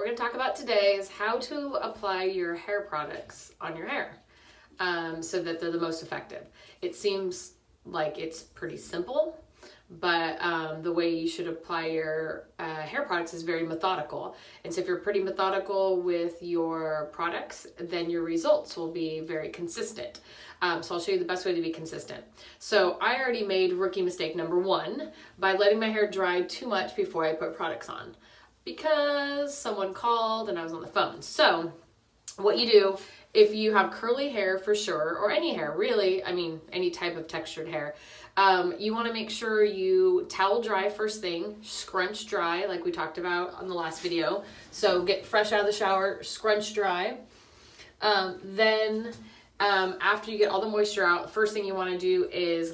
going to talk about today is how to apply your hair products on your hair so that they're the most effective. It seems like it's pretty simple, but the way you should apply your hair products is very methodical. And so if you're pretty methodical with your products, then your results will be very consistent. So I'll show you the best way to be consistent. So I already made rookie mistake number one by letting my hair dry too much before I put products on, because someone called and I was on the phone. So what you do, if you have curly hair for sure, or any hair really, I mean any type of textured hair, you want to make sure you towel dry first thing, scrunch dry like we talked about on the last video. So get fresh out of the shower, scrunch dry. Then after you get all the moisture out, first thing you want to do is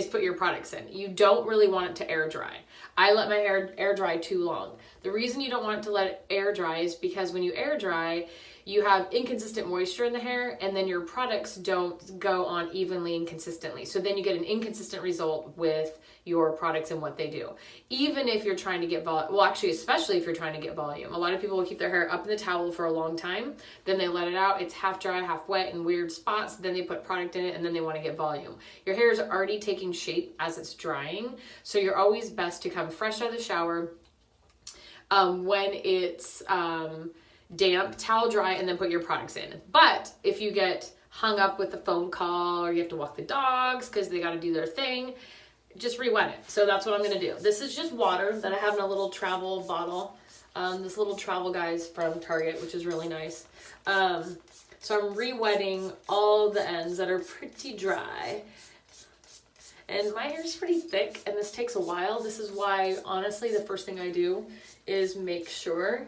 put your products in. You don't really want it to air dry. I let my hair air dry too long. The reason you don't want it to let it air dry is because when you air dry, you have inconsistent moisture in the hair, and then your products don't go on evenly and consistently. So then you get an inconsistent result with your products and what they do. Even if you're trying to get volume, well, actually, especially if you're trying to get volume. A lot of people will keep their hair up in the towel for a long time, then they let it out, it's half dry, half wet in weird spots, then they put product in it, and then they want to get volume. Your hair is already taking shape as it's drying, so you're always best to come fresh out of the shower when it's damp, towel dry, and then put your products in. But if you get hung up with a phone call or you have to walk the dogs because they got to do their thing, just re-wet it. So that's what I'm going to do. This is just water that I have in a little travel bottle. This little travel guy's from Target, which is really nice. So I'm re-wetting all the ends that are pretty dry. And my hair is pretty thick, and this takes a while. This is why, honestly, the first thing I do is make sure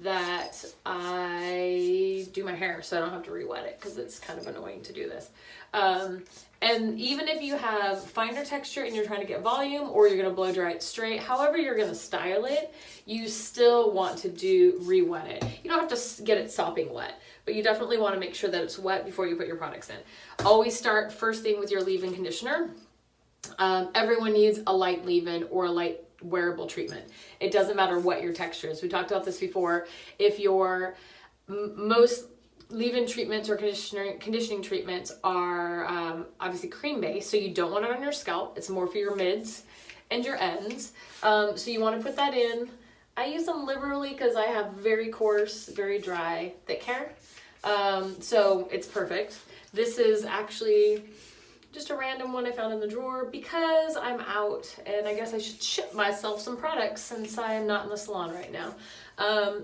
that I do my hair so I don't have to re-wet it, because it's kind of annoying to do this. And even if you have finer texture and you're trying to get volume, or you're going to blow dry it straight, however you're going to style it, you still want to re-wet it. You don't have to get it sopping wet, but you definitely want to make sure that it's wet before you put your products in. Always start first thing with your leave-in conditioner. Everyone needs a light leave-in or a light wearable treatment. It doesn't matter what your texture is. We talked about this before. If your most leave-in treatments or conditioning treatments are obviously cream-based, so you don't want it on your scalp. It's more for your mids and your ends. So you want to put that in. I use them liberally because I have very coarse, very dry, thick hair. So it's perfect. This is actually just a random one I found in the drawer because I'm out and I guess I should ship myself some products since I am not in the salon right now.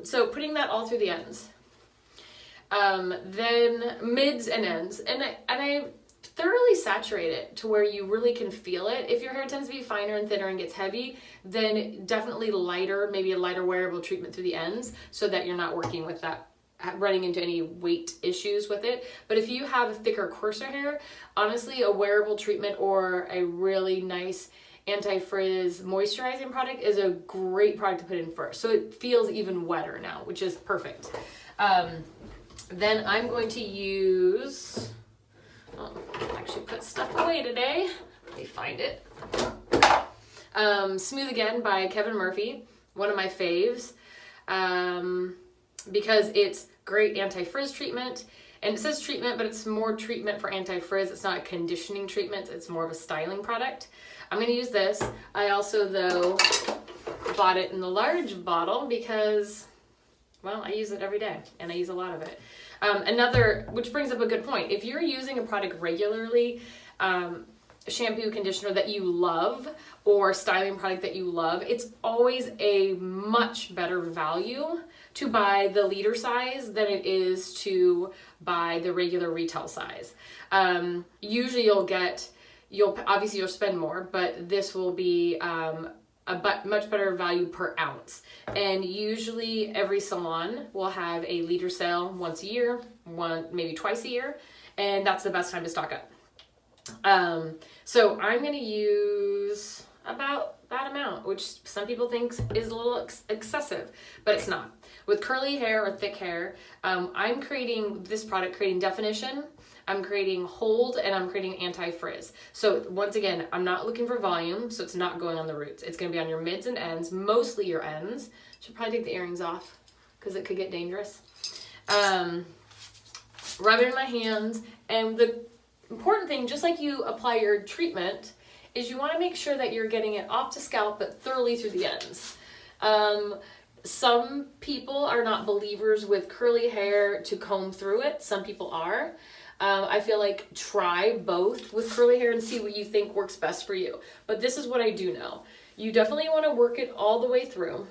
So putting that all through the ends. Then mids and ends. And I thoroughly saturate it to where you really can feel it. If your hair tends to be finer and thinner and gets heavy, then definitely lighter, maybe a lighter wearable treatment through the ends so that you're not working with that, running into any weight issues with it. But if you have thicker, coarser hair, honestly, a wearable treatment or a really nice anti-frizz moisturizing product is a great product to put in first. So it feels even wetter now, which is perfect. Then I'm going to use, actually put stuff away today. Let me find it. Smooth Again by Kevin Murphy, one of my faves, because it's great anti-frizz treatment. And it says treatment, but it's more treatment for anti-frizz. It's not a conditioning treatment. It's more of a styling product. I'm going to use this. I also, though, bought it in the large bottle because, well, I use it every day and I use a lot of it. Which brings up a good point. If you're using a product regularly, shampoo, conditioner that you love, or styling product that you love, it's always a much better value to buy the liter size than it is to buy the regular retail size. Usually you'll spend more, but this will be much better value per ounce. And usually every salon will have a liter sale once a year, maybe twice a year, and that's the best time to stock up. So I'm going to use about that amount, which some people think is a little excessive, but it's not. With curly hair or thick hair, I'm creating this product, creating definition, I'm creating hold, and I'm creating anti-frizz. So once again, I'm not looking for volume, so it's not going on the roots. It's gonna be on your mids and ends, mostly your ends. Should probably take the earrings off because it could get dangerous. Rub it in my hands, and the important thing, just like you apply your treatment, is you wanna make sure that you're getting it off the scalp, but thoroughly through the ends. Some people are not believers with curly hair to comb through it. Some people are. I feel like try both with curly hair and see what you think works best for you. But this is what I do know. You definitely want to work it all the way through.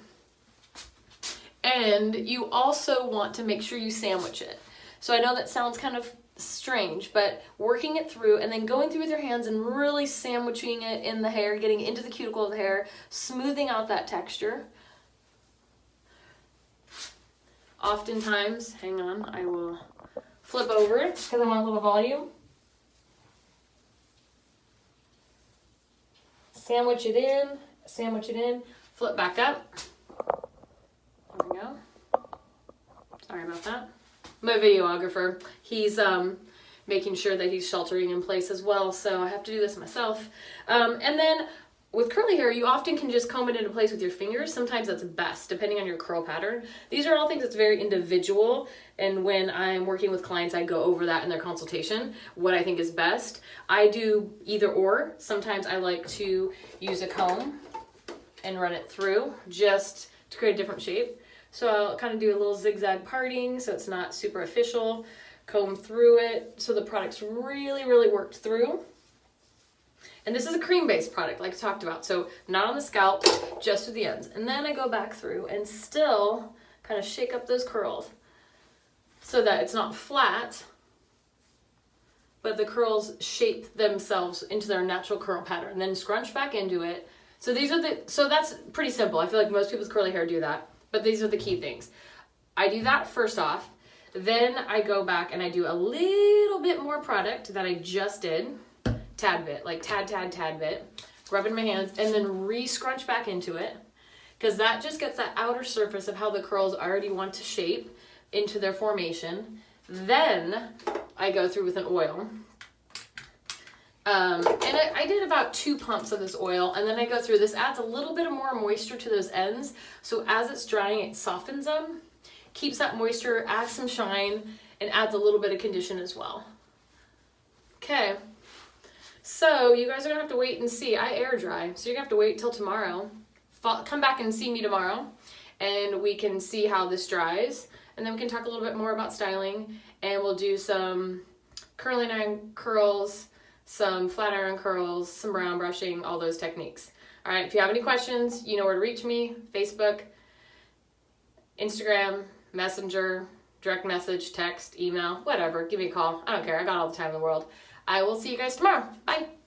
And you also want to make sure you sandwich it. So I know that sounds kind of strange, but working it through and then going through with your hands and really sandwiching it in the hair, getting into the cuticle of the hair, smoothing out that texture. Oftentimes, hang on, I will flip over it because I want a little volume. Sandwich it in, flip back up. There we go. Sorry about that. My videographer, he's making sure that he's sheltering in place as well, so I have to do this myself. And then with curly hair, you often can just comb it into place with your fingers. Sometimes that's best, depending on your curl pattern. These are all things that's very individual, and when I'm working with clients, I go over that in their consultation, what I think is best. I do either or. Sometimes I like to use a comb and run it through just to create a different shape. So I'll kind of do a little zigzag parting so it's not super official, comb through it so the product's really, really worked through. And this is a cream-based product, like I talked about, so not on the scalp, just with the ends. And then I go back through and still kind of shake up those curls so that it's not flat, but the curls shape themselves into their natural curl pattern. And then scrunch back into it. So that's pretty simple. I feel like most people with curly hair do that, but these are the key things. I do that first off, then I go back and I do a little bit more product that I just did. Tad bit, like tad bit, rub in my hands, and then re-scrunch back into it, because that just gets that outer surface of how the curls already want to shape into their formation. Then I go through with an oil. And I did about 2 pumps of this oil, and then I go through. This adds a little bit of more moisture to those ends, so as it's drying, it softens them, keeps that moisture, adds some shine, and adds a little bit of condition as well. Okay. So you guys are gonna have to wait and see. I air dry, so you're gonna have to wait till tomorrow. Come back and see me tomorrow, and we can see how this dries, and then we can talk a little bit more about styling, and we'll do some curling iron curls, some flat iron curls, some brown brushing, all those techniques. All right, if you have any questions, you know where to reach me: Facebook, Instagram, Messenger, direct message, text, email, whatever. Give me a call. I don't care. I got all the time in the world. I will see you guys tomorrow. Bye.